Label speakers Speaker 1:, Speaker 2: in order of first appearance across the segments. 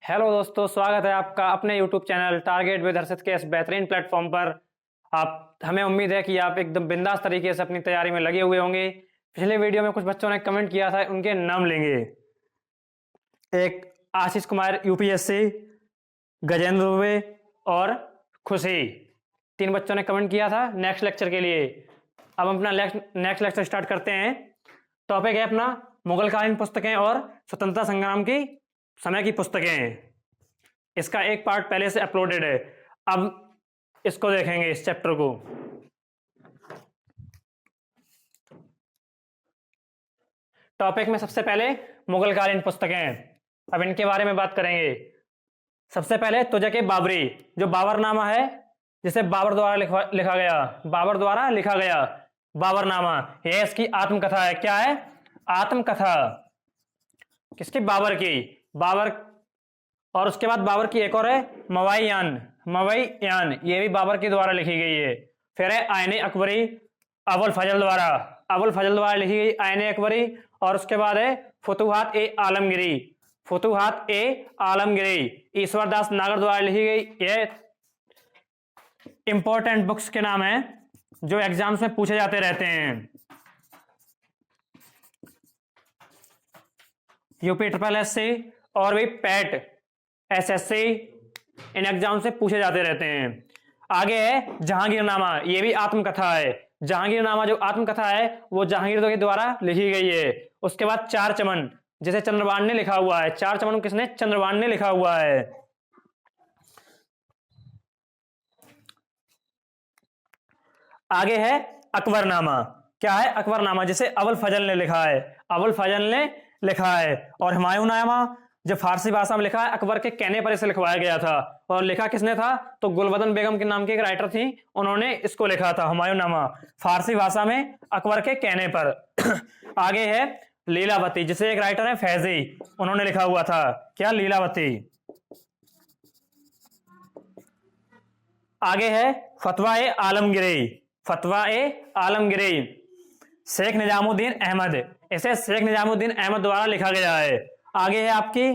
Speaker 1: Hello दोस्तों, स्वागत है आपका अपने YouTube चैनल टारगेट विद हर्षित के इस बेहतरीन प्लेटफॉर्म पर। आप हमें उम्मीद है कि आप एकदम बिंदास तरीके से अपनी तैयारी में लगे हुए होंगे। पिछले वीडियो में कुछ बच्चों ने कमेंट किया था, उनके नाम लेंगे। एक आशीष कुमार यूपीएससी, गजेंद्र दुबे और खुशी, तीन बच्चों ने कमेंट किया था नेक्स्ट लेक्चर के लिए। अब हम अपना नेक्स्ट लेक्चर स्टार्ट करते हैं। टॉपिक है अपना मुगलकालीन पुस्तकें और स्वतंत्रता संग्राम की समय की पुस्तकें। इसका एक पार्ट पहले से अपलोडेड है, अब इसको देखेंगे, इस चैप्टर को। टॉपिक में सबसे पहले मुगलकालीन पुस्तकें, अब इनके बारे में बात करेंगे। सबसे पहले तुजक बाबरी, जो बाबरनामा है, जिसे बाबर द्वारा लिखा गया, बाबर द्वारा लिखा गया बाबरनामा, यह इसकी आत्मकथा है। क्या है? आत्मकथा। किसकी? बाबर की। बाबर, और उसके बाद बाबर की एक और है मवाईयान, मवाईयान, ये भी बाबर के द्वारा लिखी गई है। फिर है आईने अकबरी, अबुल फजल द्वारा, अबुल फजल द्वारा लिखी गई आईने अकबरी। और उसके बाद है फुतुहात ए आलमगिरी, फुतुहात ए आलमगिरी, ईश्वर दास नागर द्वारा लिखी गई। ये इंपॉर्टेंट बुक्स के नाम है जो एग्जाम्स में पूछे जाते रहते हैं। यूपी ट्रिपल एससी और भी पैट एसएससी, इन एग्जाम से पूछे जाते रहते हैं। आगे है जहांगीरनामा, ये भी आत्मकथा है। जहांगीरनामा जो आत्मकथा है वो जहांगीर के द्वारा लिखी गई है। उसके बाद चार चमन, जिसे चंद्रबाण ने लिखा हुआ है। चार चमन किसने? चंद्रबाण ने लिखा हुआ है। आगे है अकबरनामा। क्या है? अकबरनामा, जिसे अबुल फजल ने लिखा है, अबुल फजल ने लिखा है। और हुमायूंनामा, जो फारसी भाषा में लिखा है, अकबर के कहने पर इसे लिखवाया गया था। और लिखा किसने था? तो गुलबदन बेगम के नाम की एक राइटर थी, उन्होंने इसको लिखा था, हुमायूंनामा, फारसी भाषा में अकबर के कहने पर। आगे है लीलावती, जिसे एक राइटर है फैजी, उन्होंने लिखा हुआ था। क्या? लीलावती। आगे है फतवा ए आलमगिरी, फतवा ए आलमगिरी, शेख निजामुद्दीन अहमद, इसे शेख निजामुद्दीन अहमद द्वारा लिखा गया है। आगे है आपकी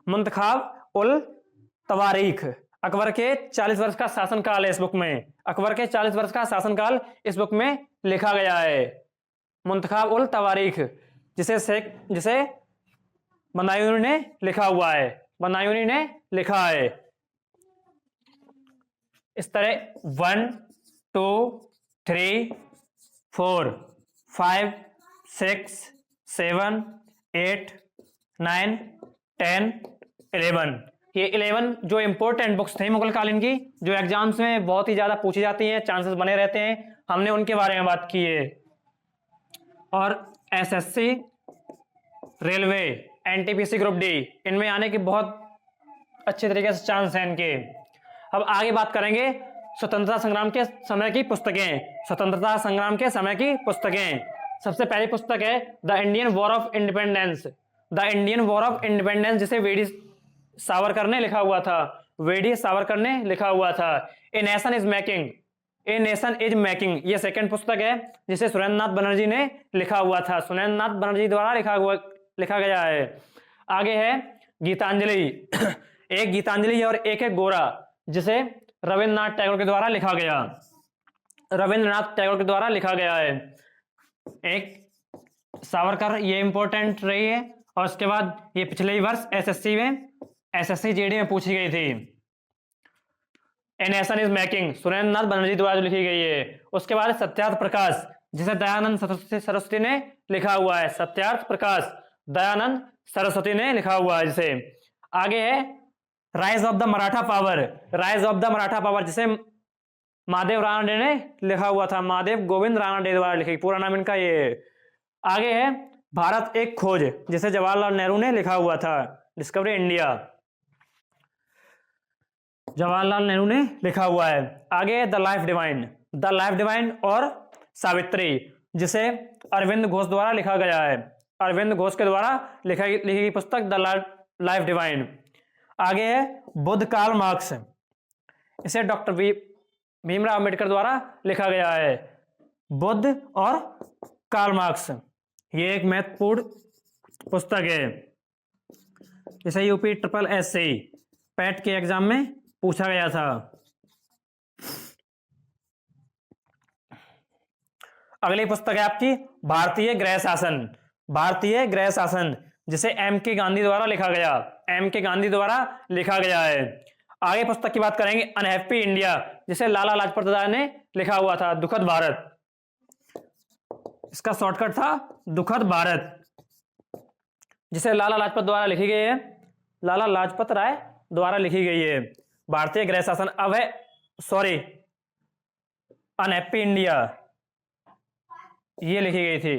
Speaker 1: मुंतखाब उल तवारीख, अकबर के 40 वर्ष का शासनकाल है इस बुक में, अकबर के 40 वर्ष का शासनकाल इस बुक में लिखा गया है। मुंतखाब उल तवारीख, जिसे बदायूनी ने लिखा हुआ है, बदायूनी ने लिखा है। इस तरह 1 2 3 4 5 6 7 8 9 10 11, ये 11 जो इंपॉर्टेंट बुक्स थे मुगलकालीन की, जो एग्जाम्स में बहुत ही ज्यादा पूछी जाती हैं, चांसेस बने रहते हैं, हमने उनके बारे में बात की है। और SSC, railway, NTPC group D, इनमें आने की बहुत अच्छे तरीके से चांस है इनके। अब आगे बात करेंगे स्वतंत्रता संग्राम के समय की पुस्तकें, स्वतंत्रता संग्राम के समय की पुस्तकें। सबसे पहली पुस्तक है the Indian war of independence, the Indian war of independence, जिसे वीडी सावरकर ने लिखा हुआ था, वीडी सावरकर ने लिखा हुआ था। ए nation is making, A nation is making, ये सेकंड पुस्तक है, जिसे सुरेंद्र नाथ बनर्जी ने लिखा हुआ था, सुरेंद्र नाथ बनर्जी द्वारा लिखा गया है। आगे है गीतांजलि, एक गीतांजलि और एक है गोरा, जिसे रविंद्रनाथ टैगोर के द्वारा लिखा गया, रविंद्रनाथ टैगोर के द्वारा लिखा गया है। एक सावरकर, ये इंपॉर्टेंट रही है। और उसके बाद ये पिछले ही वर्ष एसएससी जीडी में पूछी गई थी। A nation is making, Surendra Nath Banerjee द्वारा लिखी गई है। उसके बाद सत्यार्थ प्रकाश, जिसे दयानंद सरस्वती ने लिखा हुआ है, सत्यार्थ प्रकाश, दयानंद सरस्वती ने लिखा हुआ है जिसे। आगे है rise of the Maratha power, rise of the Maratha power, जिसे महादेव रानडे ने लिखा हुआ था, महादेव गोविंद रानडे द्वारा लिखी, पूरा नाम इनका ये है। आगे है भारत एक खोज, जिसे जवाहरलाल नेहरू ने लिखा हुआ था, डिस्कवरी इंडिया, जवाहरलाल नेहरू ने लिखा हुआ है। आगे है the life divine, the life divine और सावित्री, जिसे अरविंद घोष द्वारा लिखा गया है, अरविंद घोष के द्वारा लिखी गई पुस्तक द लाइफ डिवाइन। आगे है बुद्ध कार्ल मार्क्स, इसे डॉक्टर भीमराव अम्बेडकर द्वारा लिखा गया है, बुद्ध और कार्ल मार्क्स, ये एक महत्वपूर्ण पुस्तक है। इसे यूपी ट्रिपल एस से पैट के एग्जाम में पूछा गया था। अगली पुस्तक है आपकी भारतीय गृह शासन। भारतीय गृह शासन जिसे एम के गांधी द्वारा लिखा गया, एम के गांधी द्वारा लिखा गया है। आगे पुस्तक की बात करेंगे अनहैप्पी इंडिया, जिसे लाला लाजपत राय ने लिखा हुआ था। दुखद भारत, इसका शॉर्टकट था दुखद भारत, जिसे लाला लाजपत द्वारा लिखी गई है, लाला लाजपत राय द्वारा लिखी गई है। भारतीय गृह शासन अब है सॉरी अनहैप्पी इंडिया, ये लिखी गई थी।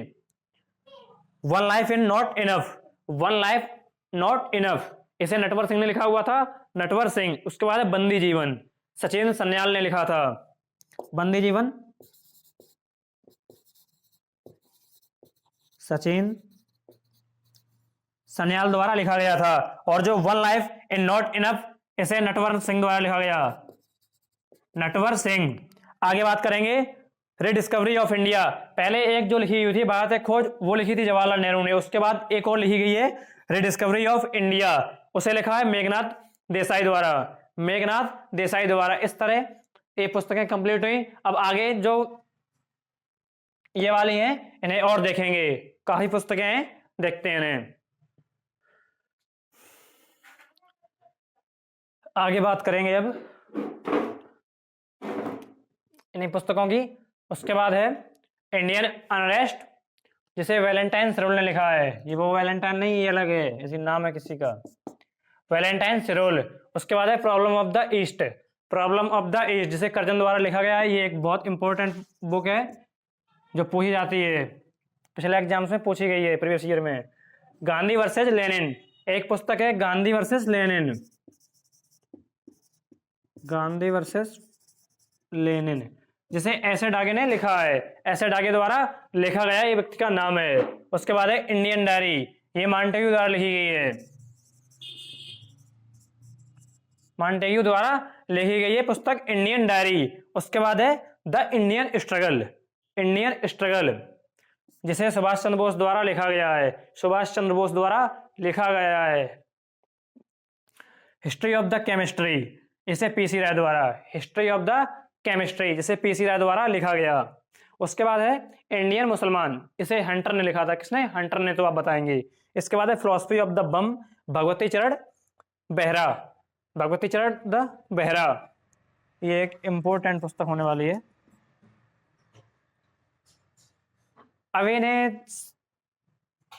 Speaker 1: One life in not enough, one life not enough, इसे नटवर सिंह ने लिखा हुआ था, नटवर सिंह। उसके बाद है बंदी जीवन, सचिन सन्याल ने लिखा था। बंदी जीवन सचिन सन्याल द्वारा लिखा गया था। और जो one life in not enough, इसे नटवर सिंह द्वारा लिखा गया, नटवर सिंह। आगे बात करेंगे रिडिस्कवरी ऑफ इंडिया। पहले एक जो लिखी हुई थी भारत खोज, वो लिखी थी जवाहरलाल नेहरू ने। उसके बाद एक और लिखी गई है रिडिस्कवरी ऑफ इंडिया, उसे लिखा है मेघनाथ देसाई द्वारा, मेघनाथ देसाई द्वारा। इस तरह ये पुस्तकें कंप्लीट हुई। अब आगे जो ये वाली हैं इन्हें और देखेंगे, काफी पुस्तकें हैं, देखते हैं इन्हें। आगे बात करेंगे अब इन्हीं पुस्तकों की। उसके बाद है इंडियन अनरेस्ट, जिसे वैलेंटाइन सिरोल ने लिखा है। ये वो वैलेंटाइन नहीं, ये अलग है, इसी नाम है किसी का, वैलेंटाइन सिरोल। उसके बाद है problem of the east, problem of the east, जिसे कर्जन द्वारा लिखा गया है। ये एक बहुत इंपॉर्टेंट बुक है जो पूछी जाती है, पिछले एग्जाम्स में पूछी गई है प्रीवियस ईयर में। गांधी वर्सेस लेनिन, एक पुस्तक है Gandhi versus Lenin, Gandhi versus Lenin, जिसे ऐसे डागे ने लिखा है, ऐसे डागे द्वारा लिखा गया, ये व्यक्ति का नाम है। उसके बाद है इंडियन डायरी, ये मॉन्टेग्यू द्वारा लिखी गई है, मॉन्टेग्यू द्वारा लिखी गई है पुस्तक इंडियन डायरी। उसके बाद है the Indian struggle, Indian struggle, जिसे सुभाष चंद्र बोस द्वारा लिखा गया है, सुभाष चंद्र बोस द्वारा लिखा गया है। हिस्ट्री ऑफ द केमिस्ट्री, इसे पीसी राय द्वारा, हिस्ट्री ऑफ द केमिस्ट्री, जिसे पीसी राय द्वारा लिखा गया। उसके बाद है इंडियन मुसलमान, इसे हंटर ने लिखा था। किसने? हंटर ने, तो आप बताएंगे। इसके बाद है फिलॉसफी ऑफ द बम, भगवती चरण बेहरा, भगवती चरण द बेहरा, ये एक इंपॉर्टेंट पुस्तक होने वाली है। अब इन्हें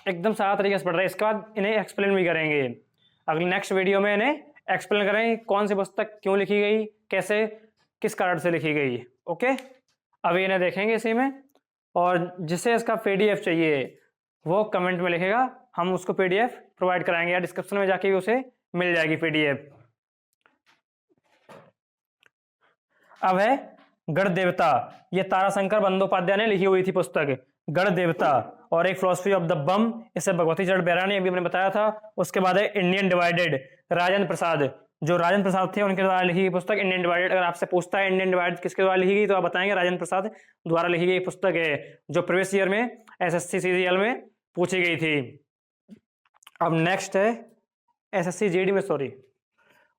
Speaker 1: एकदम सारा तरीके से पढ़ रहे हैं, इसके बाद इन्हें एक्सप्लेन भी करेंगे। अगली नेक्स्ट वीडियो में इन्हें एक्सप्लेन करेंगे कौन सी पुस्तक क्यों लिखी गई, कैसे, किस कारण से लिखी गई। ओके, अभी इन्हें देखेंगे इसी में। और जिसे इसका पीडीएफ चाहिए वो कमेंट में लिखेगा, हम उसको पीडीएफ प्रोवाइड कराएंगे, या डिस्क्रिप्शन में जाके भी उसे मिल जाएगी पीडीएफ। अब है गढ़ देवता, ये ताराशंकर बंदोपाध्याय ने लिखी हुई थी पुस्तक गढ़ देवता। और एक फिलॉसफी ऑफ द बम, इसे भगवती चरण बेहरा ने अभी हमने बताया था। उसके बाद है इंडियन डिवाइडेड, राजेंद्र प्रसाद, जो राजेंद्र प्रसाद थे उनके द्वारा लिखी गई पुस्तक इंडियन डिवाइडेड। अगर आपसे पूछता है इंडियन डिवाइडेड किसके द्वारा लिखी गई, तो आप बताएंगे राजेंद्र प्रसाद द्वारा लिखी गई पुस्तक है, जो प्रीवियस ईयर में एसएससी सीजीएल में पूछी गई थी। अब नेक्स्ट है एसएससी जीडी में, सॉरी।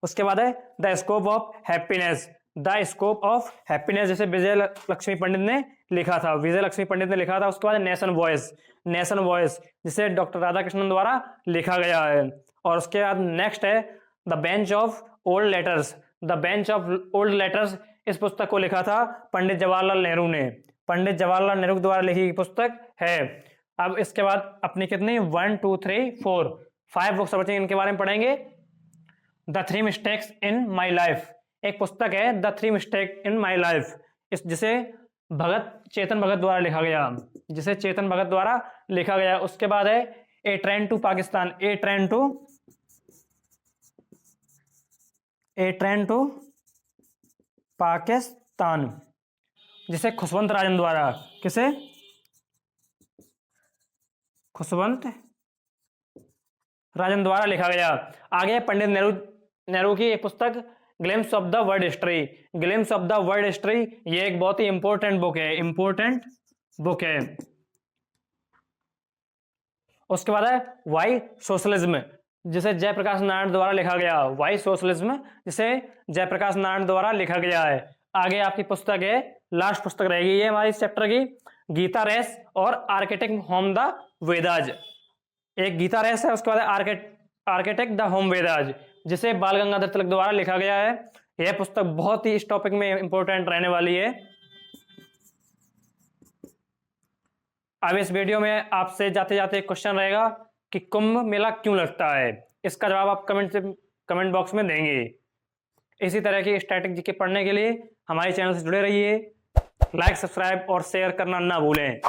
Speaker 1: उसके बाद है the scope of happiness, the scope of happiness, जैसे विजय लक्ष्मी पंडित ने लिखा था, विजय लक्ष्मी पंडित ने लिखा था। उसके बाद नेशन वॉइस, नेशन वॉइस, जिसे डॉक्टर राधाकृष्णन द्वारा लिखा गया है। और उसके बाद नेक्स्ट है the bench of old letters, the bench of old letters, इस पुस्तक को लिखा था पंडित जवाहरलाल नेहरू ने, पंडित जवाहरलाल नेहरू द्वारा लिखी गई पुस्तक है। अब इसके बाद अपनी कितनी 1 2 3 4 5 बुक्स बचेंगे, इनके बारे में पढ़ेंगे। The 3 mistakes in my life, एक पुस्तक है the 3 mistake in my life, इस जिसे चेतन भगत द्वारा लिखा गया, जिसे चेतन भगत द्वारा लिखा गया। उसके बाद है a train to Pakistan, a train to Pakistan, जिसे खुशवंत राजन द्वारा, किसे? खुशवंत राजन द्वारा लिखा गया। आगे पंडित नेहरू की एक पुस्तक glimpse of the world history, glimpse of the world history, ये एक बहुत ही इंपॉर्टेंट बुक है, इंपॉर्टेंट बुक है। उसके बाद है वाई सोशलिज्म, जिसे जयप्रकाश नारायण द्वारा लिखा गया, वाई सोशलिज्म, जिसे जयप्रकाश नारायण द्वारा लिखा गया है। आगे आपकी पुस्तक है, लास्ट पुस्तक रहेगी ये हमारी इस चैप्टर की, गीता रेस और आर्किटेक्ट होम द वेदाज। एक गीता रेस है, उसके बाद आर्किटेक्ट द होम वेदाज, जिसे बाल गंगाधर तिलक द्वारा लिखा गया है। यह पुस्तक बहुत ही इस टॉपिक में इंपॉर्टेंट रहने वाली है। अब इस वीडियो में आपसे जाते जाते क्वेश्चन रहेगा कि कुंभ मेला क्यों लगता है, इसका जवाब आप कमेंट बॉक्स में देंगे। इसी तरह की स्टैटिक जीके पढ़ने के लिए हमारे चैनल से जुड़े रहिए। लाइक, सब्सक्राइब और शेयर करना ना भूलें।